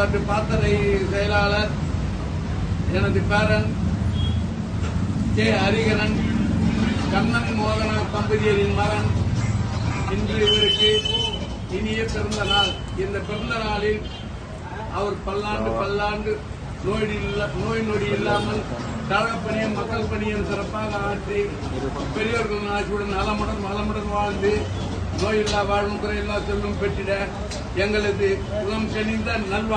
Ward பாத்தரை செயலாளர் எனது பேரன் கே ஹரிகரன் கண்ணன் மோகன தம்பதியரின் மகன். இன்று இவருக்கு இனிய பிறந்த நாள். இந்த பிறந்த நாளில் அவர் பல்லாண்டு நோய் நொடி இல்லாமல் கழகப்பணியும் மக்கள் பணியும் சிறப்பாக ஆற்றி பெரியவர்கள் ஆட்சியுடன் நலமுடன் வாழ்ந்து நோயில்லா வாழும் குறையில்லா செல்வம் பெற்றிட எங்களது உளம் கனிந்த நல்வாழ்வு